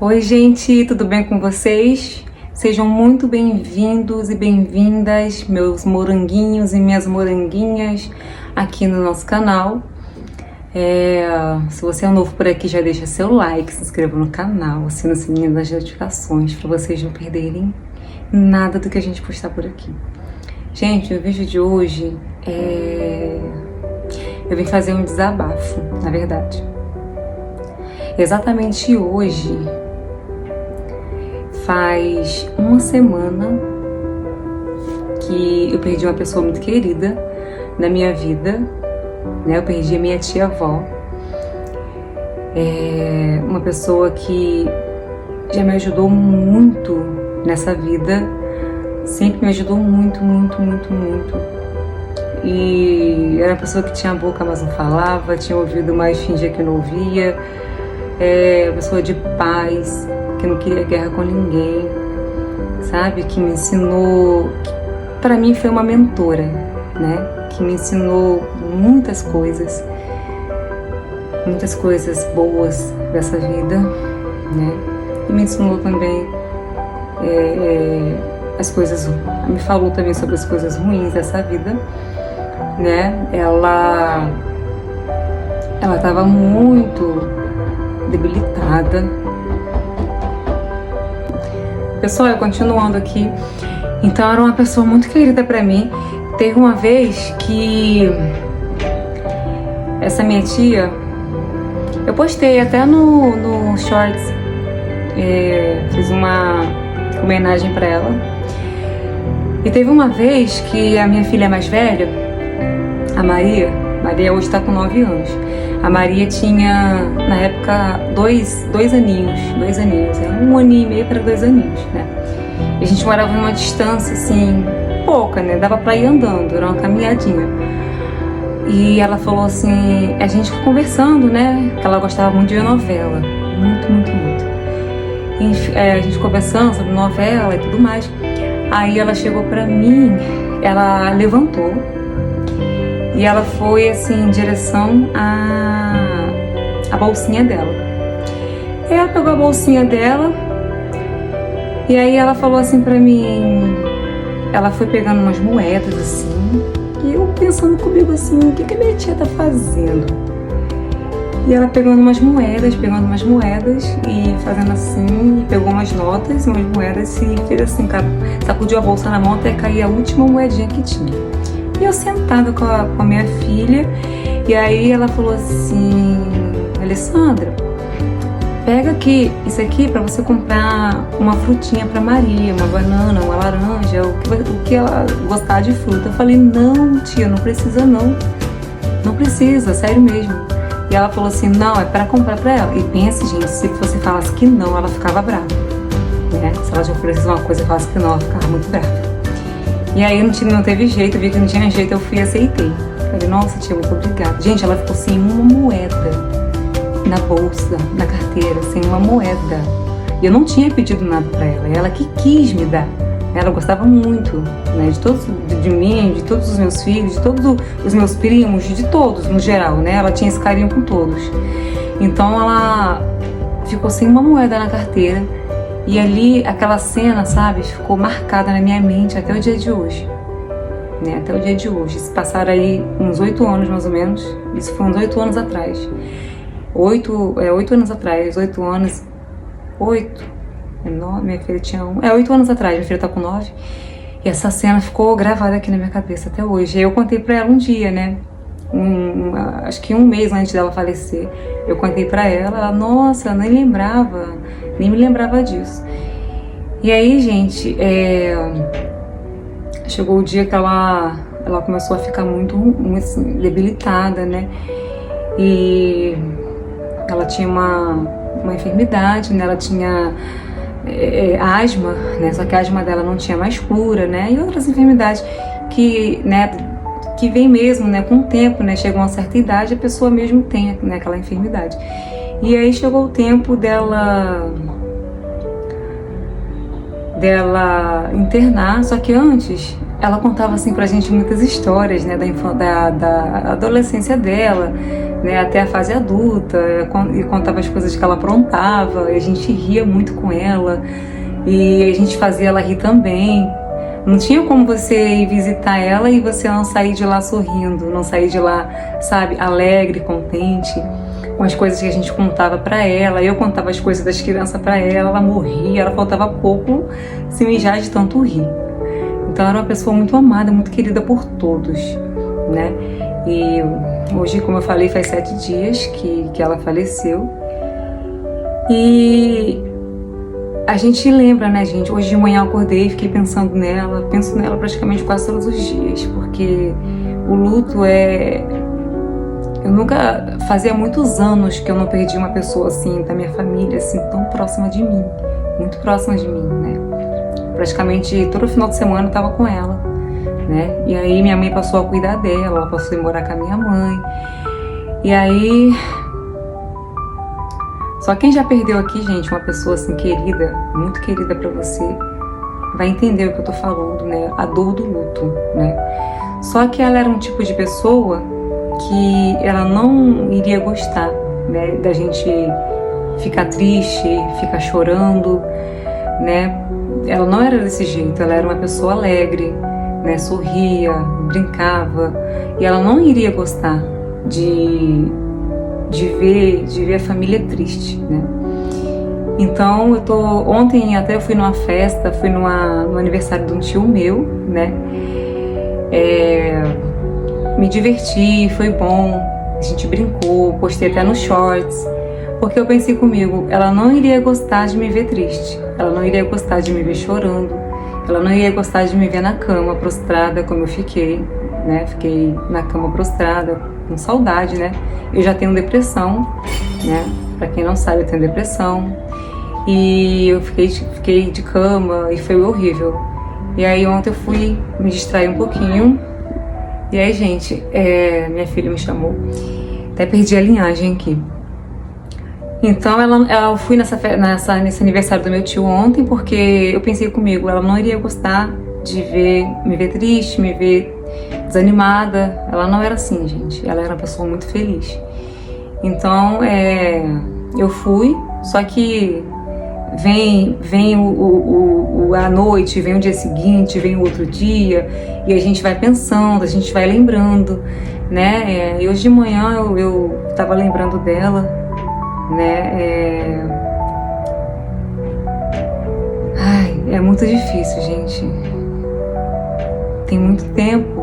Oi, gente, tudo bem com vocês? Sejam muito bem-vindos e bem-vindas, meus moranguinhos e minhas moranguinhas, aqui no nosso canal. Se você é novo por aqui, já deixa seu like, se inscreva no canal, assina o sininho das notificações para vocês não perderem nada do que a gente postar por aqui. Gente, o vídeo de hoje eu vim fazer um desabafo, na verdade. Exatamente hoje faz uma semana que eu perdi uma pessoa muito querida na minha vida, né? Eu perdi a minha tia-avó, uma pessoa que já me ajudou muito nessa vida, sempre me ajudou muito. E era uma pessoa que tinha a boca, mas não falava, tinha ouvido, mas fingia que não ouvia, uma pessoa de paz, que não queria guerra com ninguém, sabe? Que me ensinou, para mim foi uma mentora, né? Que me ensinou muitas coisas boas dessa vida, né? E me ensinou também as coisas, me falou também sobre as coisas ruins dessa vida, né? Ela estava muito debilitada. Pessoal, continuando aqui, então era uma pessoa muito querida pra mim. Teve uma vez que essa minha tia, eu postei até no Shorts, fiz uma homenagem pra ela. E teve uma vez que a minha filha mais velha, a Maria hoje tá com 9 anos. A Maria tinha, na época, dois aninhos, 1 aninho e meio para 2 aninhos, né? E a gente morava numa distância, assim, pouca, né? Dava pra ir andando, era uma caminhadinha. E ela falou assim, a gente ficou conversando, né? Que ela gostava muito de ver novela, muito. E, a gente conversando sobre novela e tudo mais. Aí ela chegou pra mim, ela levantou e ela foi assim em direção à bolsinha dela. E ela pegou a bolsinha dela e aí ela falou assim pra mim, ela foi pegando umas moedas assim, e eu pensando comigo assim, o que a minha tia tá fazendo? E ela pegando umas moedas e fazendo assim, e pegou umas notas, umas moedas e fez assim, sacudiu a bolsa na mão até cair a última moedinha que tinha. E eu sentada com a minha filha, e aí ela falou assim, Alessandra, pega aqui, isso aqui pra você comprar uma frutinha pra Maria, uma banana, uma laranja, o que ela gostar de fruta. Eu falei, não tia, não precisa não precisa, sério mesmo. E ela falou assim, não, é pra comprar pra ela. E pense, gente, se você falasse que não, ela ficava brava, né? Se ela te oferecesse uma coisa e falasse que não, ela ficava muito brava. E aí não teve jeito, eu vi que não tinha jeito, eu fui e aceitei. Falei, nossa tia, muito obrigada. Gente, ela ficou sem uma moeda na bolsa, na carteira, sem uma moeda. E eu não tinha pedido nada pra ela, ela que quis me dar. Ela gostava muito, né, de mim, de todos os meus filhos, de todos os meus primos, de todos no geral, né? Ela tinha esse carinho com todos. Então ela ficou sem uma moeda na carteira. E ali, aquela cena, sabe, ficou marcada na minha mente até o dia de hoje, né? Até o dia de hoje. Se passaram aí uns 8 anos, mais ou menos. Isso foi uns 8 anos atrás. 8 anos atrás, 8 anos... 8? 9, minha filha tinha 1... 8 anos atrás, minha filha tá com 9. E essa cena ficou gravada aqui na minha cabeça até hoje. E eu contei pra ela um dia, né? Acho que um mês antes dela falecer, eu contei pra ela, nossa, nem me lembrava disso. E aí, gente, chegou o dia que ela começou a ficar muito assim, debilitada, né? E ela tinha uma enfermidade, né? Ela tinha asma, né? Só que a asma dela não tinha mais cura, né? E outras enfermidades que, né, que vem mesmo, né, com o tempo, né? Chega a uma certa idade, a pessoa mesmo tem, né, aquela enfermidade. E aí chegou o tempo dela internar, só que antes ela contava assim pra gente muitas histórias, né, da adolescência dela, né, até a fase adulta, e contava as coisas que ela aprontava, e a gente ria muito com ela, e a gente fazia ela rir também. Não tinha como você ir visitar ela e você não sair de lá sorrindo, não sair de lá, sabe, alegre, contente, com as coisas que a gente contava pra ela. Eu contava as coisas das crianças pra ela morria, ela faltava pouco se mijar de tanto rir. Então era uma pessoa muito amada, muito querida por todos, né? E hoje, como eu falei, faz 7 dias que ela faleceu. E a gente lembra, né, gente? Hoje de manhã eu acordei e fiquei pensando nela. Penso nela praticamente quase todos os dias, porque o luto é... Eu nunca... Fazia muitos anos que eu não perdi uma pessoa assim, da minha família, assim, tão próxima de mim. Muito próxima de mim, né? Praticamente todo final de semana eu tava com ela, né? E aí minha mãe passou a cuidar dela, ela passou a morar com a minha mãe. E aí... Só quem já perdeu aqui, gente, uma pessoa assim querida, muito querida pra você, vai entender o que eu tô falando, né? A dor do luto, né? Só que ela era um tipo de pessoa que ela não iria gostar, né? Da gente ficar triste, ficar chorando, né? Ela não era desse jeito, ela era uma pessoa alegre, né? Sorria, brincava, e ela não iria gostar de ver a família triste, né? Então ontem até eu fui numa festa, fui no aniversário de um tio meu, né? Me diverti, foi bom, a gente brincou, postei até nos shorts, porque eu pensei comigo, ela não iria gostar de me ver triste, ela não iria gostar de me ver chorando, ela não iria gostar de me ver na cama prostrada como eu fiquei, né? Fiquei na cama prostrada, com saudade, né? Eu já tenho depressão, né? Pra quem não sabe, eu tenho depressão. E eu fiquei de cama e foi horrível. E aí ontem eu fui me distrair um pouquinho. E aí, gente, minha filha me chamou. Até perdi a linhagem aqui. Então eu fui nesse aniversário do meu tio ontem, porque eu pensei comigo, ela não iria gostar de me ver triste, me ver desanimada. Ela não era assim, gente. Ela era uma pessoa muito feliz. Então, eu fui, só que vem a noite, vem o dia seguinte, vem o outro dia, e a gente vai pensando, a gente vai lembrando, né? E hoje de manhã eu tava lembrando dela, né? Ai, é muito difícil, gente. Tem muito tempo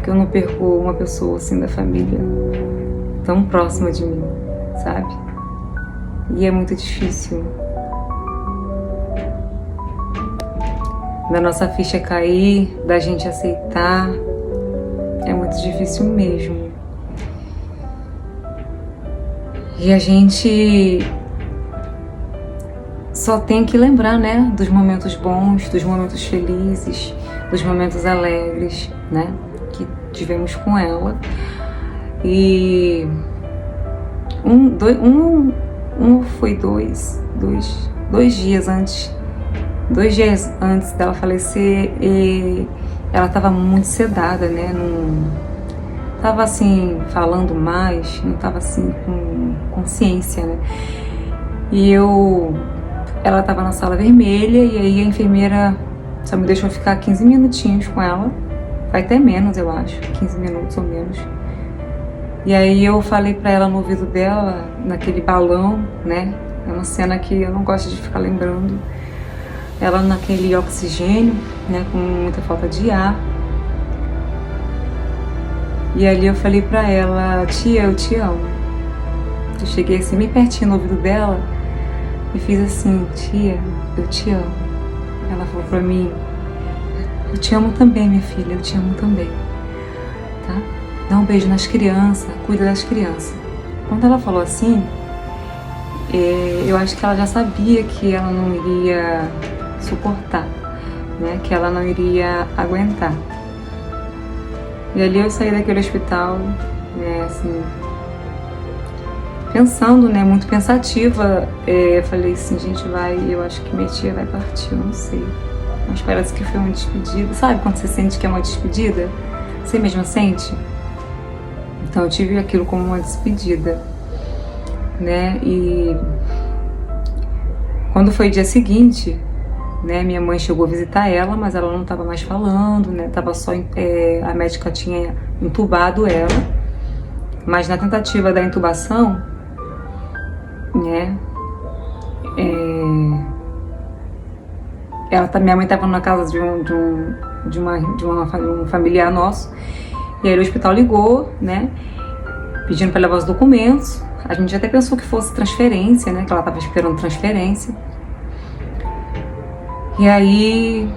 que eu não perco uma pessoa assim da família tão próxima de mim, sabe? E é muito difícil da nossa ficha cair, da gente aceitar. É muito difícil mesmo. E a gente só tem que lembrar, né, dos momentos bons, dos momentos felizes, dos momentos alegres, né, que tivemos com ela. E foi dois dias antes dela falecer, e ela estava muito sedada, né, não estava assim falando mais, não estava assim com consciência, né. E ela estava na sala vermelha, e aí a enfermeira só me deixou ficar 15 minutinhos com ela, vai até menos, eu acho, 15 minutos ou menos. E aí eu falei pra ela no ouvido dela, naquele balão, né, é uma cena que eu não gosto de ficar lembrando, ela naquele oxigênio, né, com muita falta de ar. E ali eu falei pra ela, tia, eu te amo. Eu cheguei assim, bem pertinho no ouvido dela, e fiz assim, tia, eu te amo. Ela falou pra mim, eu te amo também, minha filha, eu te amo também, tá? Dá um beijo nas crianças, cuida das crianças. Quando ela falou assim, eu acho que ela já sabia que ela não iria suportar, né? Que ela não iria aguentar. E ali eu saí daquele hospital, né, assim, pensando, né, muito pensativa. Eu falei assim, gente, eu acho que minha tia vai partir, eu não sei. Mas parece que foi uma despedida. Sabe quando você sente que é uma despedida? Você mesma sente? Então eu tive aquilo como uma despedida, né? E quando foi dia seguinte, né, minha mãe chegou a visitar ela, mas ela não estava mais falando, né? Tava só a médica tinha entubado ela, mas na tentativa da intubação, né? Minha mãe estava na casa de um familiar nosso, e aí o hospital ligou, né? Pedindo para levar os documentos. A gente até pensou que fosse transferência, né? Que ela estava esperando transferência. E aí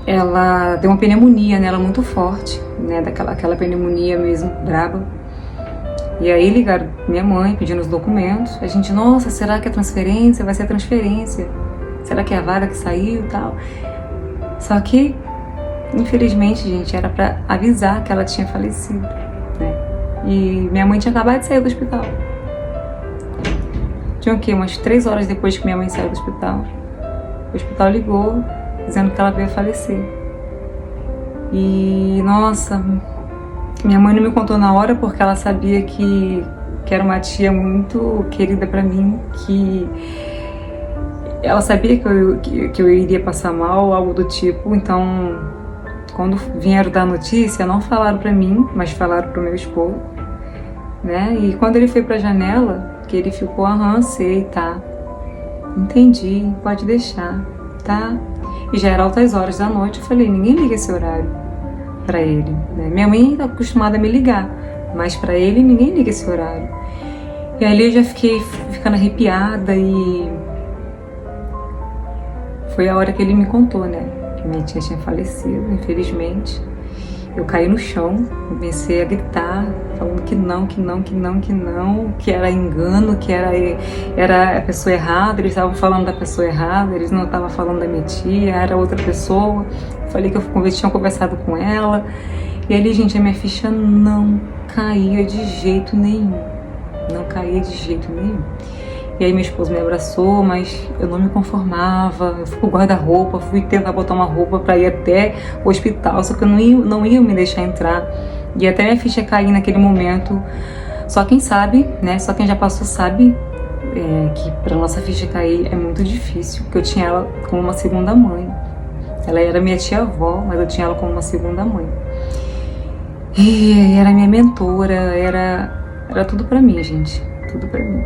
ela deu uma pneumonia nela muito forte, né? Aquela pneumonia mesmo, braba. E aí ligaram minha mãe pedindo os documentos. A gente, nossa, será que é transferência? Vai ser transferência. Será que é a vaga que saiu e tal? Só que, infelizmente, gente, era pra avisar que ela tinha falecido, né? E minha mãe tinha acabado de sair do hospital. Tinha o quê? Umas 3 horas depois que minha mãe saiu do hospital. O hospital ligou, dizendo que ela veio a falecer. E, nossa, minha mãe não me contou na hora porque ela sabia que era uma tia muito querida pra mim, que ela sabia que eu iria passar mal, algo do tipo. Então, quando vieram dar notícia, não falaram pra mim, mas falaram pro meu esposo, né? E quando ele foi pra janela, que ele ficou, sei, tá, entendi, pode deixar, tá? E já era altas horas da noite, eu falei, ninguém liga esse horário pra ele, né? Minha mãe tá acostumada a me ligar, mas pra ele ninguém liga esse horário. E ali eu já fiquei ficando arrepiada e foi a hora que ele me contou, né? Que minha tia tinha falecido, infelizmente. Eu caí no chão, comecei a gritar, falando que não, que era engano, que era a pessoa errada, eles estavam falando da pessoa errada, eles não estavam falando da minha tia, era outra pessoa. Falei que eu tinha conversado com ela. E ali, gente, a minha ficha não caía de jeito nenhum. Não caía de jeito nenhum. E aí meu esposo me abraçou, mas eu não me conformava, eu fui pro guarda-roupa, fui tentar botar uma roupa para ir até o hospital, só que eu não ia me deixar entrar. E até minha ficha cair naquele momento. Só quem sabe, né, só quem já passou sabe que pra nossa ficha cair é muito difícil, porque eu tinha ela como uma segunda mãe. Ela era minha tia-avó, mas eu tinha ela como uma segunda mãe. E era minha mentora, era tudo pra mim, gente, tudo pra mim.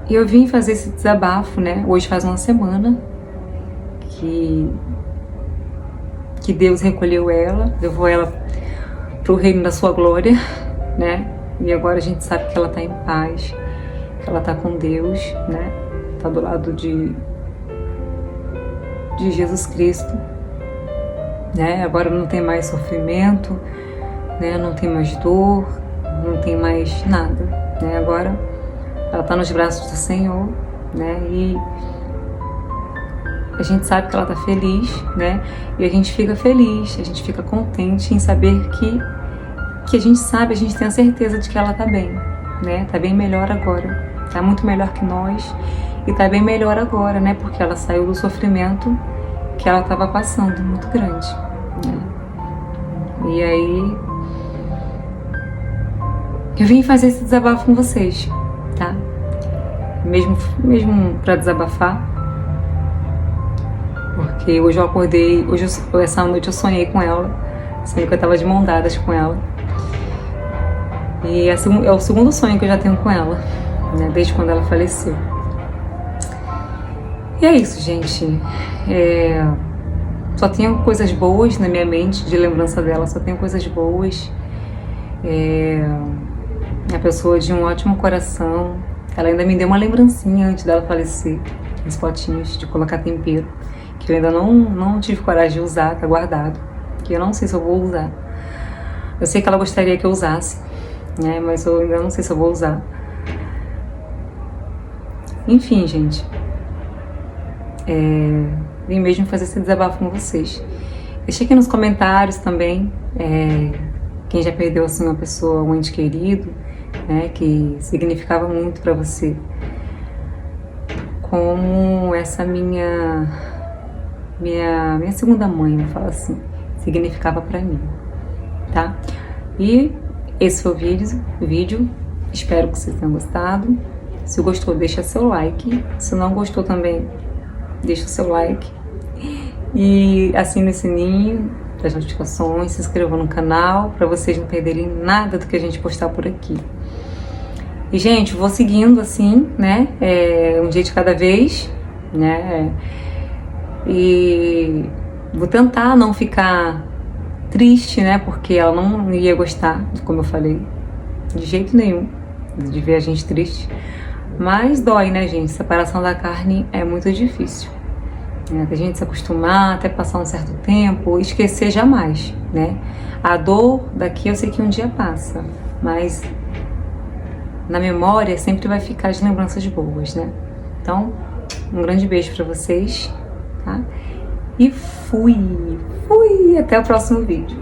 E eu vim fazer esse desabafo, né? Hoje faz uma semana que Deus recolheu ela, levou ela pro reino da sua glória, né? E agora a gente sabe que ela tá em paz, que ela tá com Deus, né? Tá do lado de Jesus Cristo, né? Agora não tem mais sofrimento, né? Não tem mais dor, não tem mais nada, né? Agora ela está nos braços do Senhor, né? E a gente sabe que ela está feliz, né? E a gente fica feliz, a gente fica contente em saber que a gente sabe, a gente tem a certeza de que ela está bem, né? Tá bem melhor agora, tá muito melhor que nós e tá bem melhor agora, né? Porque ela saiu do sofrimento que ela estava passando, muito grande, né? E aí eu vim fazer esse desabafo com vocês, tá? Mesmo pra desabafar, porque hoje eu acordei, essa noite eu sonhei com ela, sonhei que eu tava de mão dadas com ela. E é o segundo sonho que eu já tenho com ela, né? Desde quando ela faleceu. E é isso, gente. Só tenho coisas boas na minha mente de lembrança dela, só tenho coisas boas. A pessoa de um ótimo coração. Ela ainda me deu uma lembrancinha antes dela falecer, uns potinhos de colocar tempero, que eu ainda não tive coragem de usar, tá guardado, que eu não sei se eu vou usar. Eu sei que ela gostaria que eu usasse, né, mas eu ainda não sei se eu vou usar. Enfim, gente, vim mesmo fazer esse desabafo com vocês. Deixa aqui nos comentários também, quem já perdeu assim uma pessoa, um ente querido, né, que significava muito para você, como essa minha segunda mãe, vou falar assim, significava pra mim, tá? E esse foi o vídeo. Espero que vocês tenham gostado. Se gostou, deixa seu like. Se não gostou também, deixa o seu like. E assine o sininho das notificações, se inscreva no canal para vocês não perderem nada do que a gente postar por aqui. E, gente, vou seguindo assim, né? Um dia de cada vez, né? E vou tentar não ficar triste, né? Porque ela não ia gostar, como eu falei, de jeito nenhum, de ver a gente triste. Mas dói, né, gente? Separação da carne é muito difícil. A gente se acostumar, até passar um certo tempo, esquecer jamais, né? A dor daqui eu sei que um dia passa, mas na memória sempre vai ficar as lembranças boas, né? Então, um grande beijo pra vocês, tá? E fui! Até o próximo vídeo.